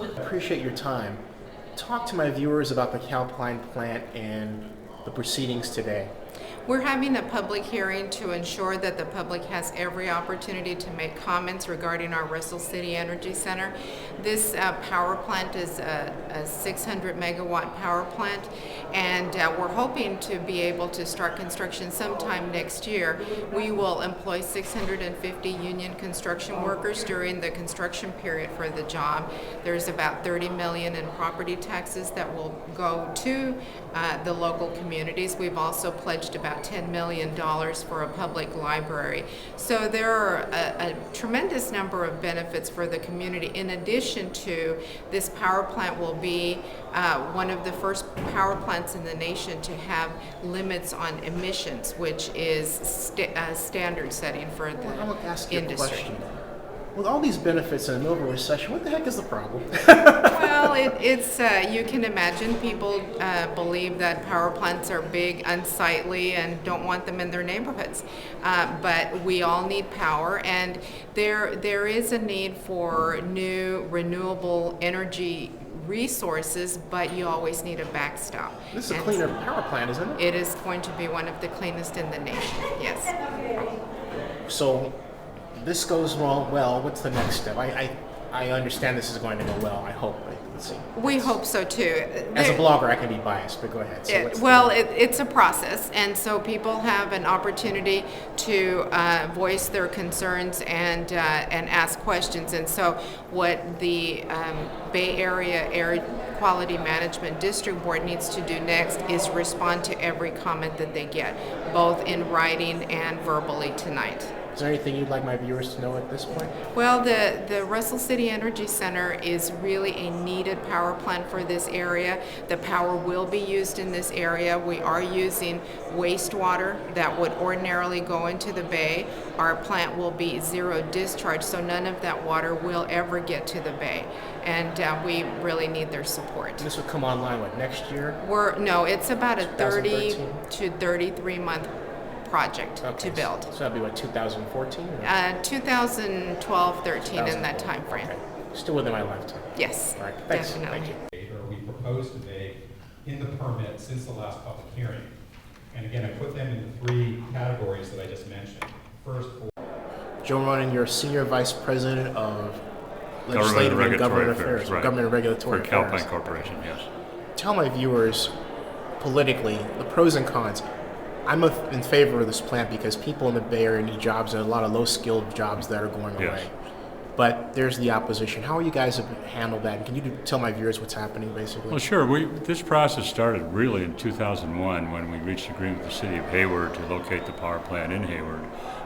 Appreciate your time. Talk to my viewers about the Calpine plant and the proceedings today. We're having a public hearing to ensure that the public has every opportunity to make comments regarding our Russell City Energy Center. This power plant is a 600 megawatt power plant, and we're hoping to be able to start construction sometime next year. We will employ 650 union construction workers during the construction period for the job. There's about $30 million in property taxes that will go to the local communities. We've also pledged about $10 million for a public library. So there are a tremendous number of benefits for the community. In addition to, this power plant will be one of the first power plants in the nation to have limits on emissions, which is standard setting for the I'm going to ask you industry. a question. With all these benefits in the middle of a recession, what the heck is the problem? Well, it's you can imagine people believe that power plants are big, unsightly, and don't want them in their neighborhoods. But we all need power, and there is a need for new renewable energy resources, but you always need a backstop. This is a cleaner power plant, isn't it? It is going to be one of the cleanest in the nation, yes. So, this goes well. What's the next step? I understand this is going to go well. I hope. Let's see. We hope so too. As a blogger, I can be biased, but go ahead. So it's a process, and so people have an opportunity to voice their concerns and ask questions. And so, what the Bay Area Air Quality Management District Board needs to do next is respond to every comment that they get, both in writing and verbally tonight. Is there anything you'd like my viewers to know at this point? Well, the Russell City Energy Center is really a needed power plant for this area. The power will be used in this area. We are using wastewater that would ordinarily go into the bay. Our plant will be zero discharge, so none of that water will ever get to the bay. And we really need their support. This will come online, next year? It's about a 30 2013? to 33 month project to build. So that'd be 2014? 2012, 13 in that time frame. Okay. Still within my lifetime. Yes, All right. Thanks. definitely. Thank you. Or we proposed to make in the permit since the last public hearing. And again, I put them in the three categories that I just mentioned. First, Joe Ronan, you're Senior Vice President of Legislative and Government Affairs. Right. Government and Regulatory For Affairs. Calpine Corporation, yes. Tell my viewers, politically, the pros and cons. I'm in favor of this plant because people in the Bay Area need jobs, and a lot of low-skilled jobs that are going away. Yes. But there's the opposition. How are you guys have handled that? And can you tell my viewers what's happening, basically? Well, sure. This process started really in 2001 when we reached agreement with the city of Hayward to locate the power plant in Hayward,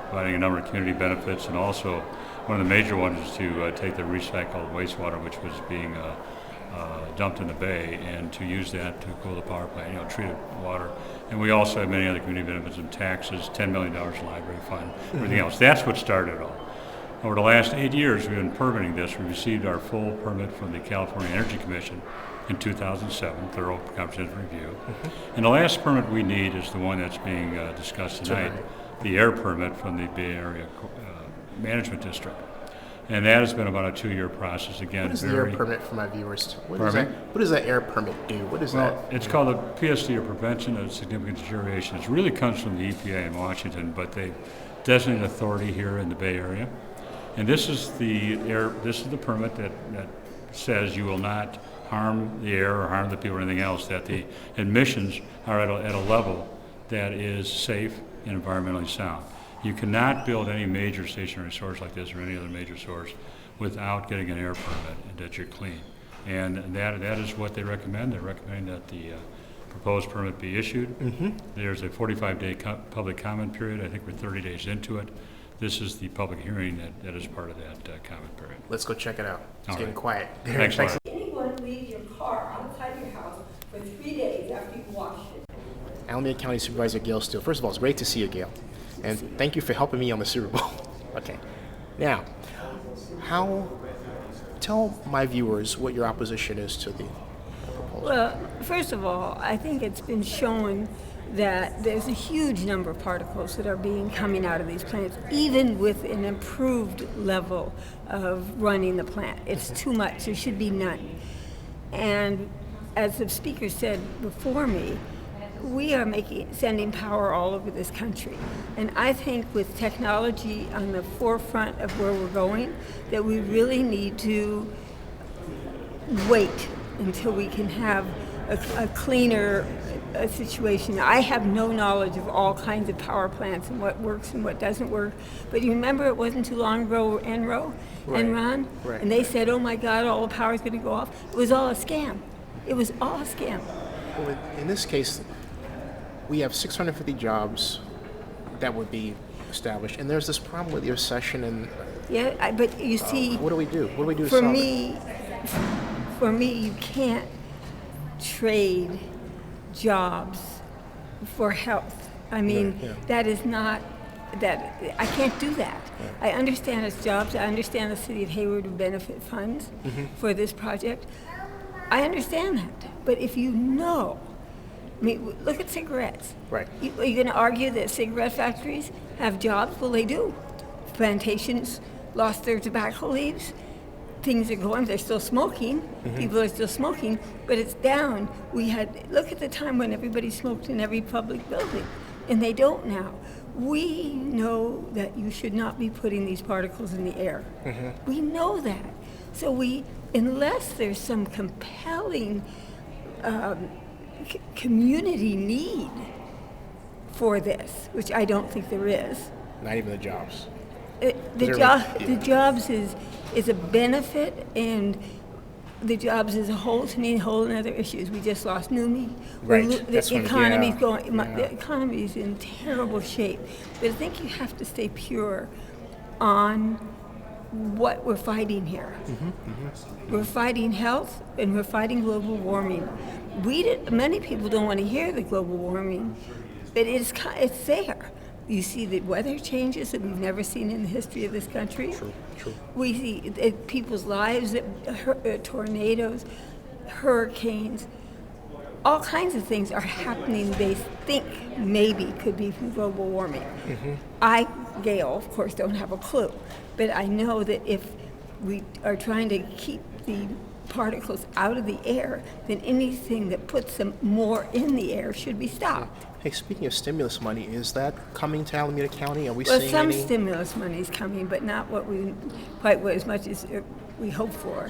providing a number of community benefits, and also one of the major ones is to take the recycled wastewater, which was being dumped in the bay, and to use that to cool the power plant, treated water. And we also have many other community benefits and taxes, $10 million library fund, everything else. That's what started it all. Over the last 8 years, we've been permitting this. We received our full permit from the California Energy Commission in 2007, thorough comprehensive review. And the last permit we need is the one that's being discussed tonight, the air permit from the Bay Area Management District. And that has been about a 2-year process. Again, what is the air permit for my viewers? What does that air permit do? What is that? It's called a PSD, or Prevention of Significant Deterioration. It really comes from the EPA in Washington, but they designate authority here in the Bay Area. And this is the permit that says you will not harm the air or harm the people or anything else, that the emissions are at a level that is safe and environmentally sound. You cannot build any major stationary source like this or any other major source without getting an air permit and that you're clean. And that is what they recommend. They recommend that the proposed permit be issued. There's a 45-day public comment period. I think we're 30 days into it. This is the public hearing that is part of that comment period. Let's go check it out. It's All getting right. quiet. Thanks a lot. Anyone leave your car outside your house for 3 days after you washed it? Alameda County Supervisor Gail Steele. First of all, it's great to see you, Gail. And thank you for helping me on the Super Bowl. Okay. Now, tell my viewers what your opposition is to the proposal. Well, first of all, I think it's been shown that there's a huge number of particles that are coming out of these plants, even with an improved level of running the plant. It's too much. There should be none. And as the speaker said before me, we are sending power all over this country. And I think with technology on the forefront of where we're going, that we really need to wait until we can have a cleaner situation. I have no knowledge of all kinds of power plants and what works and what doesn't work. But you remember it wasn't too long ago, Enron? Right. And they said, oh my God, all the power's going to go off. It was all a scam. It was all a scam. Well, in this case, we have 650 jobs that would be established, and there's this problem with your session and Yeah, but you see, what do we do? What do we do to for solve it? for me, you can't trade jobs for health. I mean, Yeah. that is not, that I can't do that. I understand it's jobs. I understand the city of Hayward would benefit funds for this project. I understand that. But if you know, I mean, look at cigarettes. Right. Are you going to argue that cigarette factories have jobs? Well, they do. Plantations lost their tobacco leaves. Things are going, they're still smoking. People are still smoking, but it's down. Look at the time when everybody smoked in every public building, and they don't now. We know that you should not be putting these particles in the air. We know that. So unless there's some compelling community need for this, which I don't think there is. Not even the jobs. The jobs is a benefit, and the jobs as a whole, to me, whole other issues. We just lost NUMMI. Right. The economy's the economy is in terrible shape. But I think you have to stay pure on what we're fighting here. We're fighting health, and we're fighting global warming. Many people don't want to hear the global warming, but it's there. You see the weather changes that we've never seen in the history of this country. True. We see people's lives, tornadoes, hurricanes, all kinds of things are happening they think maybe could be from global warming. I, Gail, of course, don't have a clue, but I know that if we are trying to keep the particles out of the air, then anything that puts them more in the air should be stopped. Hey, speaking of stimulus money, is that coming to Alameda County? Are we Well, seeing some any? stimulus money is coming, but not quite as much as we hope for.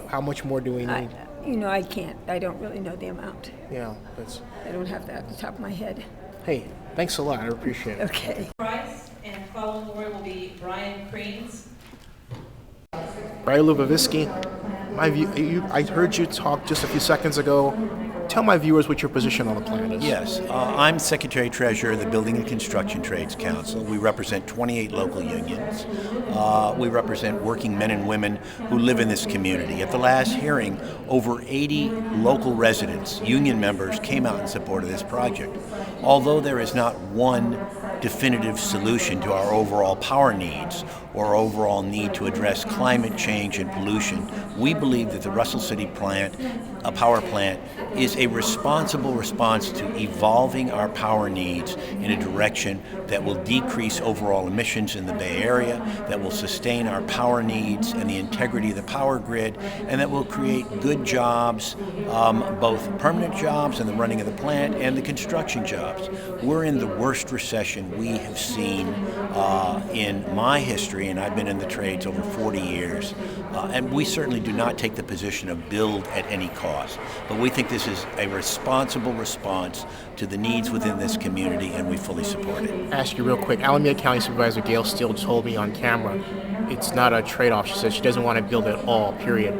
How much more do we need? I can't. I don't really know the amount. Yeah, that's. I don't have that at the top of my head. Hey, thanks a lot. I appreciate it. Okay. Price, and following Lori will be Brian Creans. Brian Lubavitsky, I heard you talk just a few seconds ago. Tell my viewers what your position on the plan is. Yes, I'm Secretary Treasurer of the Building and Construction Trades Council. We represent 28 local unions. We represent working men and women who live in this community. At the last hearing, over 80 local residents, union members, came out in support of this project. Although there is not one definitive solution to our overall power needs or overall need to address climate change and pollution, we believe that the Russell City plant, a power plant, is a responsible response to evolving our power needs in a direction that will decrease overall emissions in the Bay Area, that will sustain our power needs and the integrity of the power grid, and that will create good jobs, both permanent jobs in the running of the plant and the construction jobs. We're in the worst recession we have seen in my history, and I've been in the trades over 40 years. And we certainly do not take the position of build at any cost. But we think this is a responsible response to the needs within this community, and we fully support it. Ask you real quick. Alameda County Supervisor Gail Steele told me on camera it's not a trade-off. She said she doesn't want to build at all, period.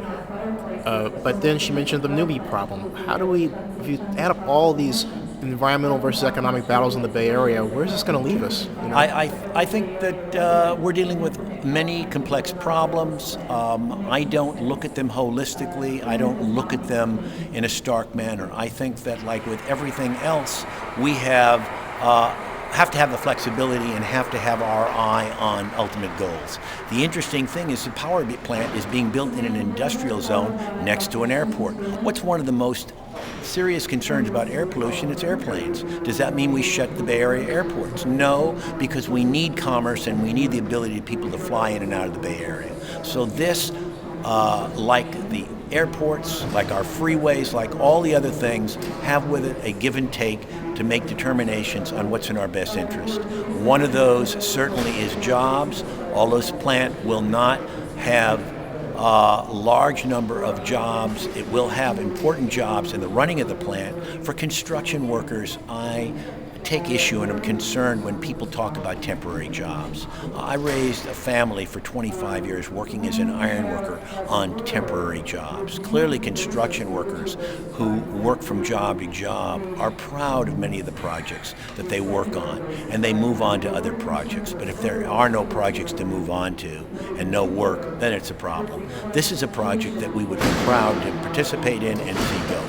But then she mentioned the NUMMI problem. How do we, if you add up all these environmental versus economic battles in the Bay Area, where's this going to leave us? You know? I think that we're dealing with many complex problems. I don't look at them holistically. I don't look at them in a stark manner. I think that, like with everything else, we have have to have the flexibility and have to have our eye on ultimate goals. The interesting thing is the power plant is being built in an industrial zone next to an airport. What's one of the most serious concerns about air pollution? It's airplanes. Does that mean we shut the Bay Area airports? No, because we need commerce and we need the ability of people to fly in and out of the Bay Area. So this, like the airports, like our freeways, like all the other things, have with it a give and take to make determinations on what's in our best interest. One of those certainly is jobs. Although this plant will not have a large number of jobs, it will have important jobs in the running of the plant. For construction workers, I take issue and I'm concerned when people talk about temporary jobs. I raised a family for 25 years working as an iron worker on temporary jobs. Clearly construction workers who work from job to job are proud of many of the projects that they work on, and they move on to other projects. But if there are no projects to move on to and no work, then it's a problem. This is a project that we would be proud to participate in and see go.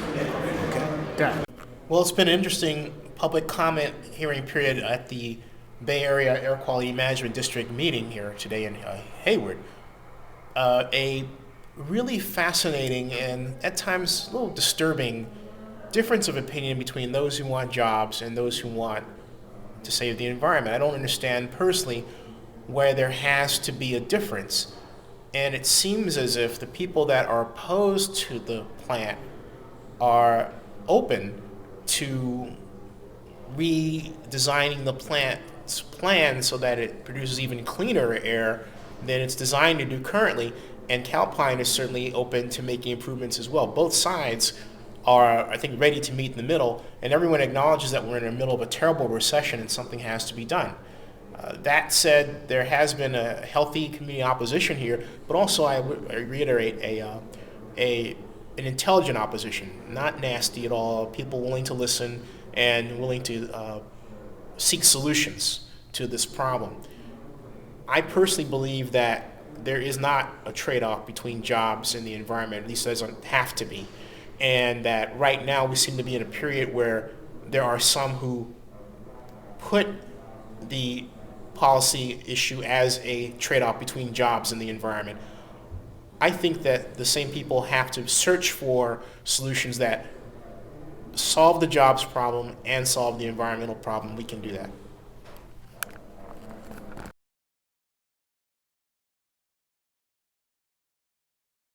Okay. Well, it's been an interesting public comment hearing period at the Bay Area Air Quality Management District meeting here today in Hayward. A really fascinating and at times a little disturbing difference of opinion between those who want jobs and those who want to save the environment. I don't understand personally where there has to be a difference. And it seems as if the people that are opposed to the plant are open to redesigning the plant's plan so that it produces even cleaner air than it's designed to do currently, and Calpine is certainly open to making improvements as well. Both sides are, I think, ready to meet in the middle, and everyone acknowledges that we're in the middle of a terrible recession and something has to be done. That said, there has been a healthy community opposition here, but also I reiterate an intelligent opposition, not nasty at all, people willing to listen and willing to seek solutions to this problem. I personally believe that there is not a trade-off between jobs and the environment, at least there doesn't have to be, and that right now we seem to be in a period where there are some who put the policy issue as a trade-off between jobs and the environment. I think that the same people have to search for solutions that solve the jobs problem and solve the environmental problem. We can do that.